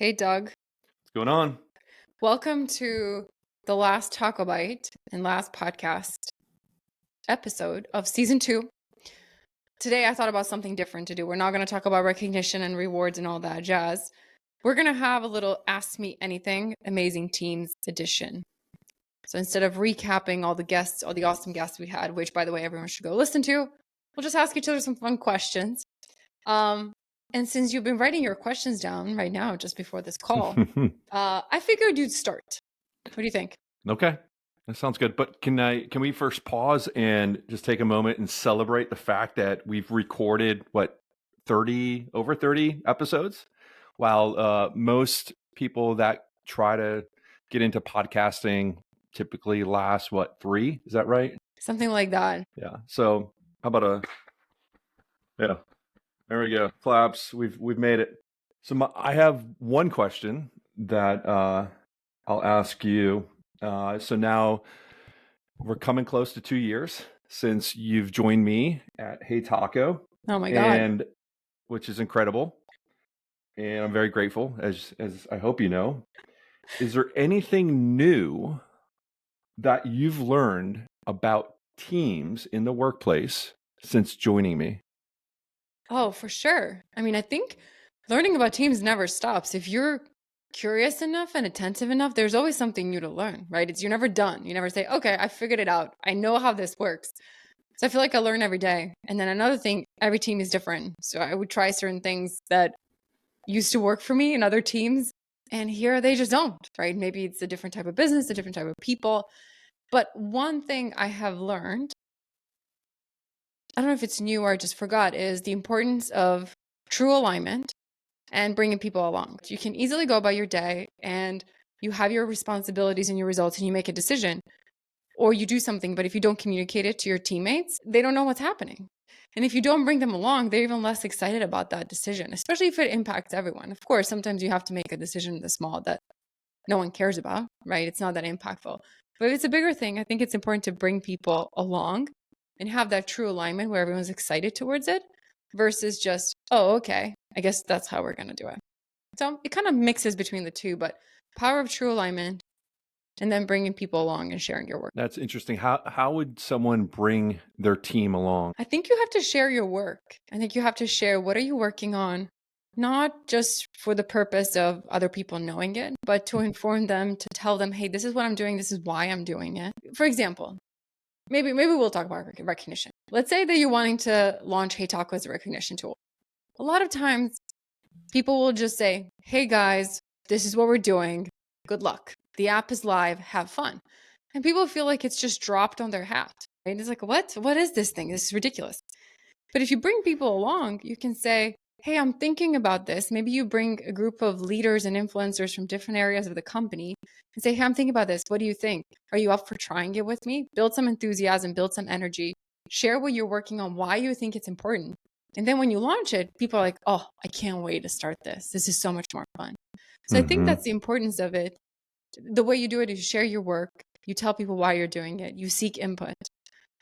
Hey, Doug. What's going on? Welcome to the last TacoByte and last podcast episode of season 2. Today, I thought about something different to do. We're not going to talk about recognition and rewards and all that jazz. We're going to have a little Ask Me Anything Amazing Teams edition. So instead of recapping all the awesome guests we had, which, by the way, everyone should go listen to, we'll just ask each other some fun questions. And since you've been writing your questions down right now, just before this call, I figured you'd start. What do you think? Okay, that sounds good. But can we first pause and just take a moment and celebrate the fact that we've recorded over 30 episodes, while most people that try to get into podcasting typically last 3? Is that right? Something like that. Yeah. So how about yeah? There we go. Claps. We've made it. So I have one question that I'll ask you. So now we're coming close to 2 years since you've joined me at Hey Taco, Oh my God. and which is incredible. And I'm very grateful, as I hope you know. Is there anything new that you've learned about teams in the workplace since joining me? Oh, for sure. I mean, I think learning about teams never stops. If you're curious enough and attentive enough, there's always something new to learn, right? You're never done. You never say, okay, I figured it out. I know how this works. So I feel like I learn every day. And then another thing, every team is different. So I would try certain things that used to work for me in other teams, and here they just don't, right? Maybe it's a different type of business, a different type of people. But one thing I have learned, I don't know if it's new or I just forgot, is the importance of true alignment and bringing people along. You can easily go about your day and you have your responsibilities and your results and you make a decision or you do something, but if you don't communicate it to your teammates, they don't know what's happening. And if you don't bring them along, they're even less excited about that decision, especially if it impacts everyone. Of course, sometimes you have to make a decision this small that no one cares about, right? It's not that impactful. But if it's a bigger thing, I think it's important to bring people along and have that true alignment where everyone's excited towards it versus just, oh, okay, I guess that's how we're going to do it. So it kind of mixes between the two, but power of true alignment and then bringing people along and sharing your work. That's interesting. How would someone bring their team along? I think you have to share your work. I think you have to share what are you working on, not just for the purpose of other people knowing it, but to inform them, to tell them, hey, this is what I'm doing, this is why I'm doing it. For example, maybe we'll talk about recognition. Let's say that you're wanting to launch Hey Taco as a recognition tool. A lot of times people will just say, hey guys, this is what we're doing. Good luck. The app is live. Have fun. And people feel like it's just dropped on their hat. Right? It's like, what? What is this thing? This is ridiculous. But if you bring people along, you can say, hey, I'm thinking about this. Maybe you bring a group of leaders and influencers from different areas of the company and say, hey, I'm thinking about this. What do you think? Are you up for trying it with me? Build some enthusiasm, build some energy, share what you're working on, why you think it's important. And then when you launch it, people are like, oh, I can't wait to start this. This is so much more fun. So I think that's the importance of it. The way you do it is you share your work, you tell people why you're doing it, you seek input.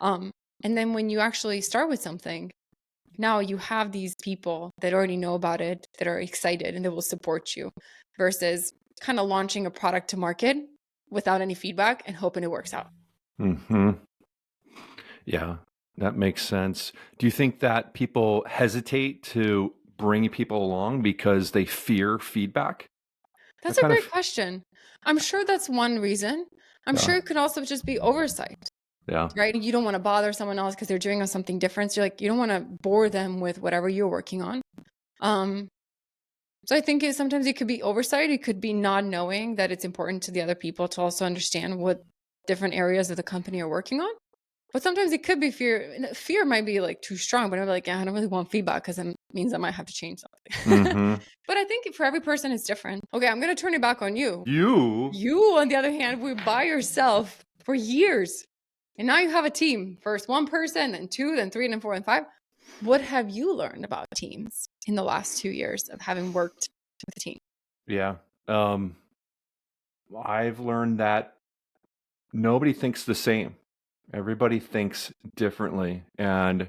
And then when you actually start with something, now you have these people that already know about it, that are excited and that will support you versus kind of launching a product to market without any feedback and hoping it works out. Yeah, that makes sense. Do you think that people hesitate to bring people along because they fear feedback? That's a great question. I'm sure that's one reason. I'm sure it could also just be oversight. Yeah. Right? You don't want to bother someone else because they're doing something different. So you're like, you don't want to bore them with whatever you're working on. So I think sometimes it could be oversight. It could be not knowing that it's important to the other people to also understand what different areas of the company are working on. But sometimes it could be fear. Fear might be like too strong, but I'm like, yeah, I don't really want feedback because it means I might have to change something. But I think for every person, it's different. Okay, I'm going to turn it back on you. You, on the other hand, were by yourself for years. And now you have a team. First one person, then two, then three, then four, and five. What have you learned about teams in the last 2 years of having worked with a team? Yeah. I've learned that nobody thinks the same. Everybody thinks differently. And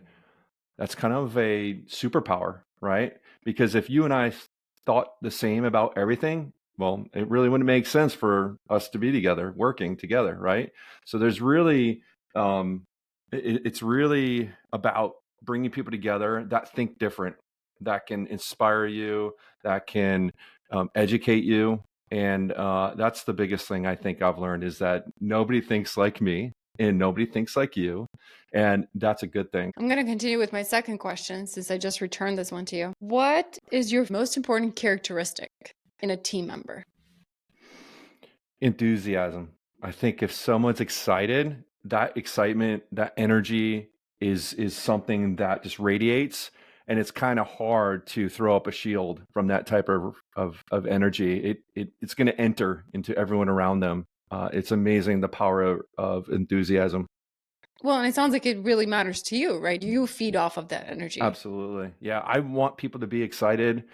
that's kind of a superpower, right? Because if you and I thought the same about everything, well, it really wouldn't make sense for us to be together, working together, right? So there's really, it's really about bringing people together that think different, that can inspire you, that can educate you. And that's the biggest thing I think I've learned is that nobody thinks like me and nobody thinks like you. And that's a good thing. I'm going to continue with my second question since I just returned this one to you. What is your most important characteristic in a team member? Enthusiasm. I think if someone's excited, that excitement, that energy is something that just radiates, and it's kind of hard to throw up a shield from that type of energy. It's going to enter into everyone around them. It's amazing the power of enthusiasm. Well, and it sounds like it really matters to you, right? You feed off of that energy. Absolutely. Yeah, I want people to be excited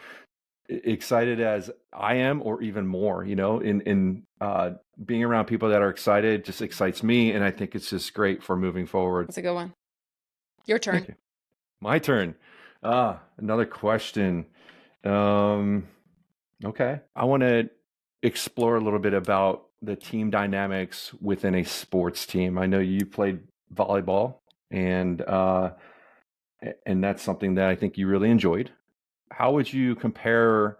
as I am, or even more, in being around people that are excited just excites me. And I think it's just great for moving forward. That's a good one. Your turn. Thank you. My turn. Another question. Okay. I want to explore a little bit about the team dynamics within a sports team. I know you played volleyball and that's something that I think you really enjoyed. How would you compare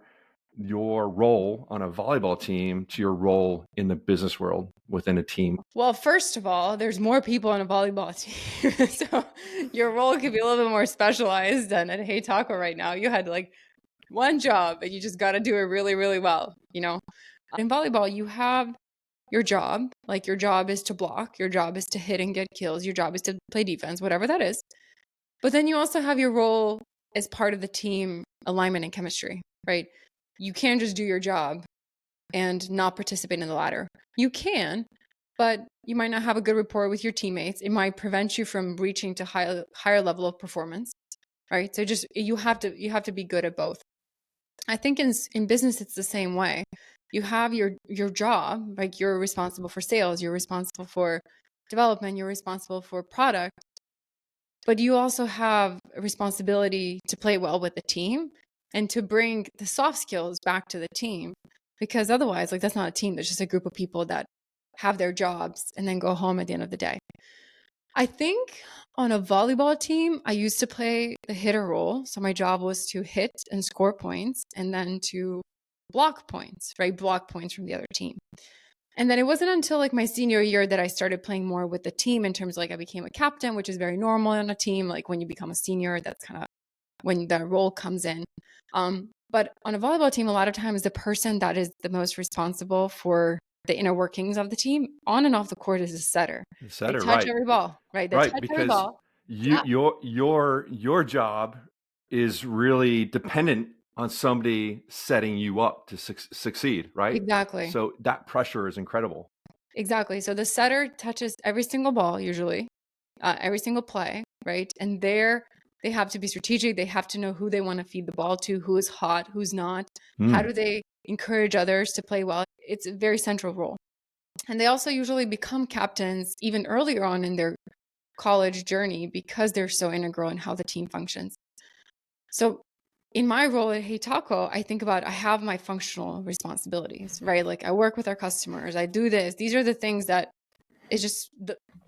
your role on a volleyball team to your role in the business world within a team? Well, first of all, there's more people on a volleyball team. So your role could be a little bit more specialized than at Hey Taco right now. You had like one job and you just got to do it really, really well. In volleyball, you have your job. Like your job is to block, your job is to hit and get kills, your job is to play defense, whatever that is. But then you also have your role as part of the team alignment and chemistry, right? You can't just do your job and not participate in the ladder. You can, but you might not have a good rapport with your teammates. It might prevent you from reaching to higher level of performance, right? So just you have to be good at both. I think in business it's the same way. You have your job, like you're responsible for sales, you're responsible for development, you're responsible for product, but you also have a responsibility to play well with the team and to bring the soft skills back to the team, because otherwise, like, that's not a team. That's just a group of people that have their jobs and then go home at the end of the day. I think on a volleyball team, I used to play the hitter role. So my job was to hit and score points and then to block points, right? Block points from the other team. And then it wasn't until like my senior year that I started playing more with the team in terms of like I became a captain, which is very normal on a team. Like when you become a senior, that's kind of when the role comes in. But on a volleyball team, a lot of times the person that is the most responsible for the inner workings of the team on and off the court is a setter. The They setter, touch right? every ball, right? They Right, touch every because ball. you Yeah, your job is really dependent on somebody setting you up to succeed, right? exactly. So that pressure is incredible. Exactly. So the setter touches every single ball, usually, every single play, right? And they have to be strategic. They have to know who they want to feed the ball to, who is hot, who's not. How Hmm. do they encourage others to play well? It's a very central role. And they also usually become captains even earlier on in their college journey because they're so integral in how the team functions. So in my role at Hey Taco, I think about I have my functional responsibilities, right? Like I work with our customers, I do this. These are the things that it's just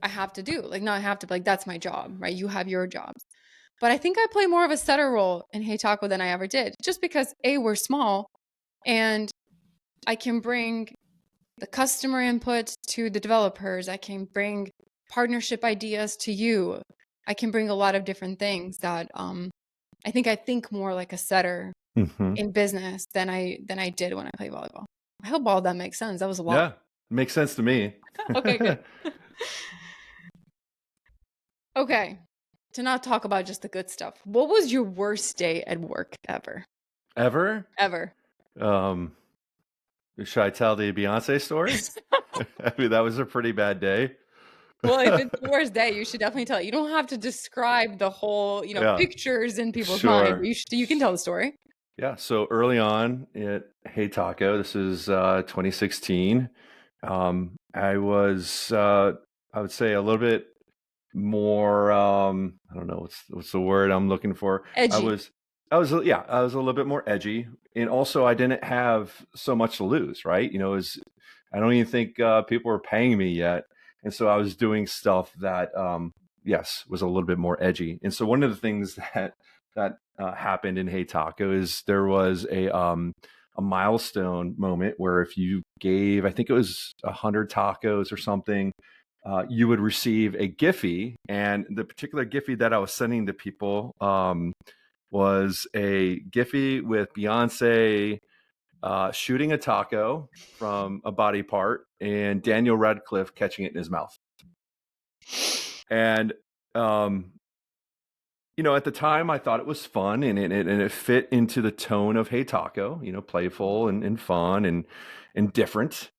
I have to do. Like, not I have to, like, that's my job, right? You have your jobs. But I think I play more of a setter role in Hey Taco than I ever did, just because A, we're small and I can bring the customer input to the developers. I can bring partnership ideas to you. I can bring a lot of different things that I think more like a setter Hmm. in business than I did when I played volleyball. I hope all that makes sense. That was a lot. Yeah, makes sense to me. Okay, good. Okay. To not talk about just the good stuff. What was your worst day at work ever? Ever? Ever. Um, should I tell the Beyonce story? I mean, that was a pretty bad day. Well, if it's the worst day, you should definitely tell it. You don't have to describe the whole, Yeah, pictures in people's mind. sure. You can tell the story. Yeah, so early on at Hey Taco, this is 2016. I would say a little bit more. I don't know what's the word I'm looking for. I Edgy. was I was I was a little bit more edgy, and also I didn't have so much to lose, right? I don't even think people were paying me yet, and so I was doing stuff that yes was a little bit more edgy. And so one of the things that happened in Hey Taco is there was a milestone moment where if you gave, I think it was 100 tacos or something, you would receive a Giphy, and the particular Giphy that I was sending to people was a Giphy with Beyonce shooting a taco from a body part and Daniel Radcliffe catching it in his mouth. And at the time, I thought it was fun, and it fit into the tone of Hey Taco, playful and fun and different.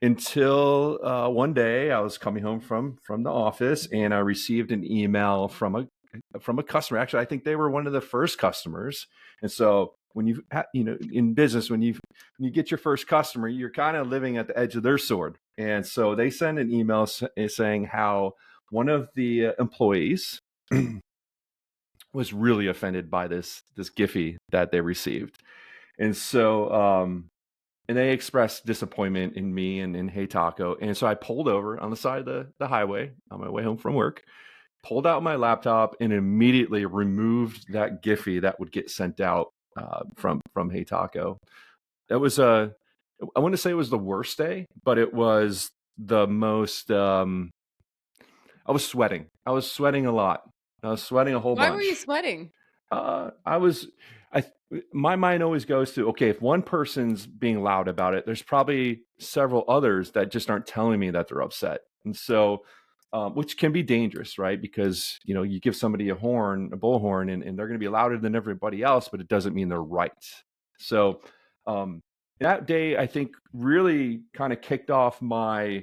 Until one day I was coming home from the office, and I received an email from a customer. Actually, I think they were one of the first customers. And so when in business, when you get your first customer, you're kind of living at the edge of their sword. And so they send an email saying how one of the employees was really offended by this Giphy that they received. And so and they expressed disappointment in me and in Hey Taco. And so I pulled over on the side of the highway on my way home from work, pulled out my laptop, and immediately removed that Giphy that would get sent out from Hey Taco. That was I want to say it was the worst day, but it was the most. I was sweating. I was sweating a lot. I was sweating a whole Why were you bunch. sweating? I was, I, my mind always goes to, okay, if one person's being loud about it, there's probably several others that just aren't telling me that they're upset. And so, which can be dangerous, right? Because, you give somebody a bullhorn, and they're going to be louder than everybody else, but it doesn't mean they're right. So, um, that day, I think really kind of kicked off my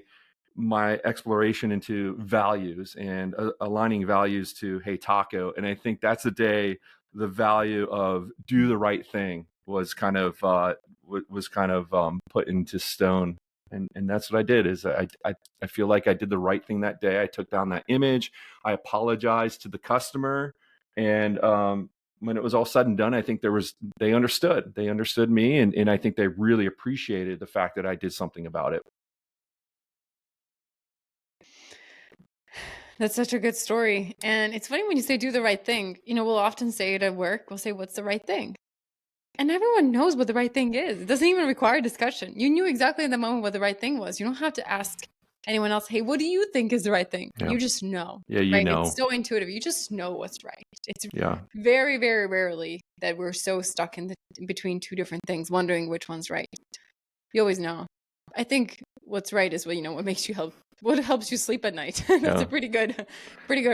exploration into values and aligning values to Hey Taco. And I think that's the day the value of do the right thing was kind of put into stone. And that's what I did. Is I feel like I did the right thing that day. I took down that image. I apologized to the customer, and when it was all said and done, I think they understood me, and I think they really appreciated the fact that I did something about it. That's such a good story. And it's funny when you say do the right thing. We'll often say it at work, we'll say, what's the right thing? And everyone knows what the right thing is. It doesn't even require discussion. You knew exactly in the moment what the right thing was. You don't have to ask anyone else, hey, what do you think is the right thing? Yeah. You just know, Yeah, right? It's so intuitive. You just know what's right. It's Yeah. very, very rarely that we're so stuck in between two different things, wondering which one's right. You always know. I think what's right is what helps you sleep at night. That's Yeah. a pretty good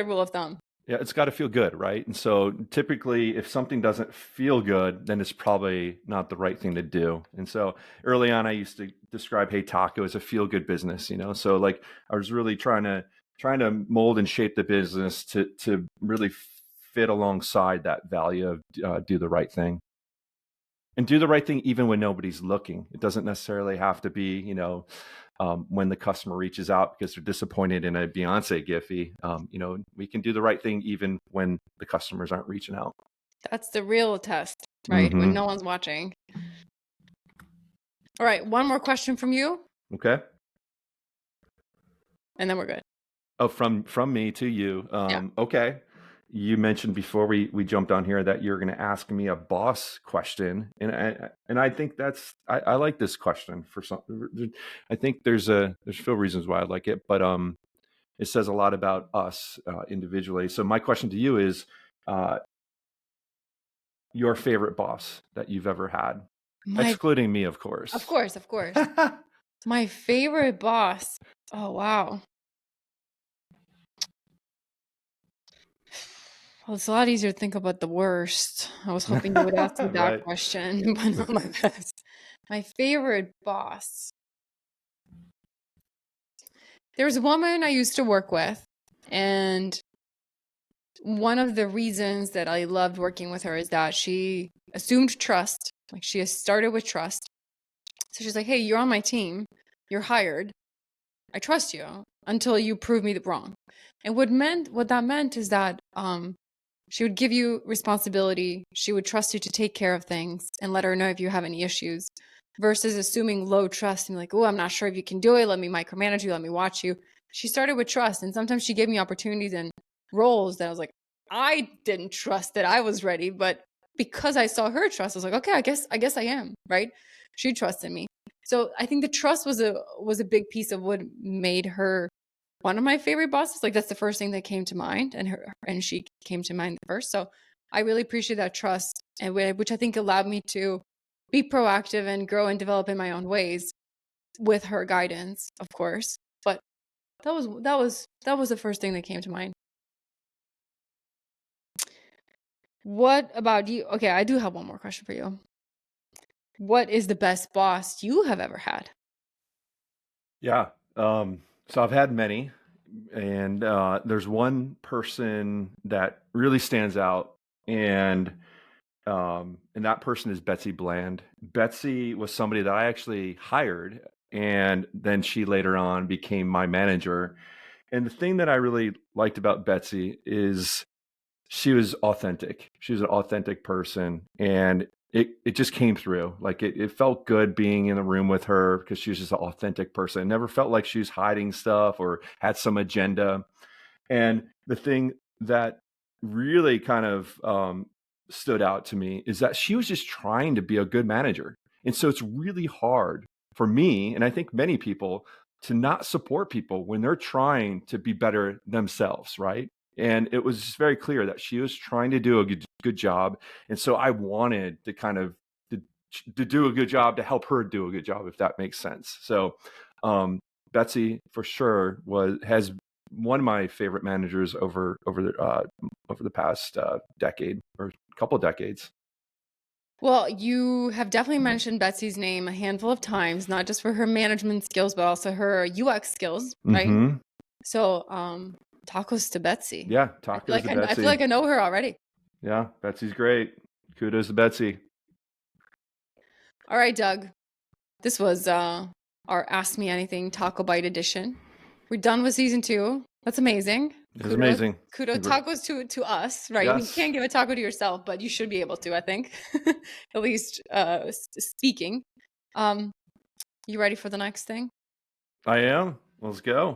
rule of thumb. Yeah, it's got to feel good, right? And so typically, if something doesn't feel good, then it's probably not the right thing to do. And so early on, I used to describe Hey Taco as a feel good business, So like I was really trying to mold and shape the business to really fit alongside that value of do the right thing. And do the right thing even when nobody's looking. It doesn't necessarily have to be, when the customer reaches out because they're disappointed in a Beyonce Giphy. We can do the right thing even when the customers aren't reaching out. That's the real test, right? When Mm-hmm. no one's watching. All right, one more question from you, Okay. and then we're good. Oh, from me to you. Yeah. Okay. You mentioned before we jumped on here that you're going to ask me a boss question, and I think I like this question for some. I think there's a few reasons why I like it, but it says a lot about us individually. So my question to you is, uh, your favorite boss that you've ever had, My excluding me, of course. Of course, of course. My favorite boss. Oh, wow. Well, it's a lot easier to think about the worst. I was hoping you would ask me that Right. question, but not my best. My favorite boss. There's a woman I used to work with, and one of the reasons that I loved working with her is that she assumed trust. Like she has started with trust. So she's like, hey, you're on my team. You're hired. I trust you until you prove me wrong. And what that meant is that She would give you responsibility. She would trust you to take care of things and let her know if you have any issues versus assuming low trust and like, oh, I'm not sure if you can do it. Let me micromanage you. Let me watch you. She started with trust. And sometimes she gave me opportunities and roles that I was like, I didn't trust that I was ready. But because I saw her trust, I was like, okay, I guess I am, right? She trusted me. So I think the trust was a big piece of what made her one of my favorite bosses. Like that's the first thing that came to mind, and she came to mind first. So I really appreciate that trust, and which I think allowed me to be proactive and grow and develop in my own ways with her guidance, of course. But that was the first thing that came to mind. What about you? Okay, I do have one more question for you. What is the best boss you have ever had? Yeah. So I've had many, and there's one person that really stands out, and that person is Betsy Bland. Betsy was somebody that I actually hired, and then she later on became my manager. And the thing that I really liked about Betsy is she was authentic. She was an authentic person, and it just came through. Like it felt good being in the room with her because she was just an authentic person. It never felt like she was hiding stuff or had some agenda. And the thing that really kind of stood out to me is that she was just trying to be a good manager. And so it's really hard for me, and I think many people, to not support people when they're trying to be better themselves, right? And it was just very clear that she was trying to do a good job. And so I wanted to kind of to, to do a good job to help her do a good job, if that makes sense. So um, Betsy for sure has one of my favorite managers over the past decade or couple decades. Well, you have definitely mentioned Betsy's name a handful of times, not just for her management skills, but also her UX skills, right? Mm-hmm. So, tacos to Betsy. Yeah, I feel tacos like to I feel Betsy. like I know her already. Yeah, Betsy's great. Kudos to Betsy. All right, Doug. This was our Ask Me Anything Taco Bite edition. We're done with season 2. That's amazing. It was Kudos, amazing. kudos, tacos to us, right? You Yes, can't give a taco to yourself, but you should be able to, I think. At least speaking. Um, you ready for the next thing? I am. Let's go.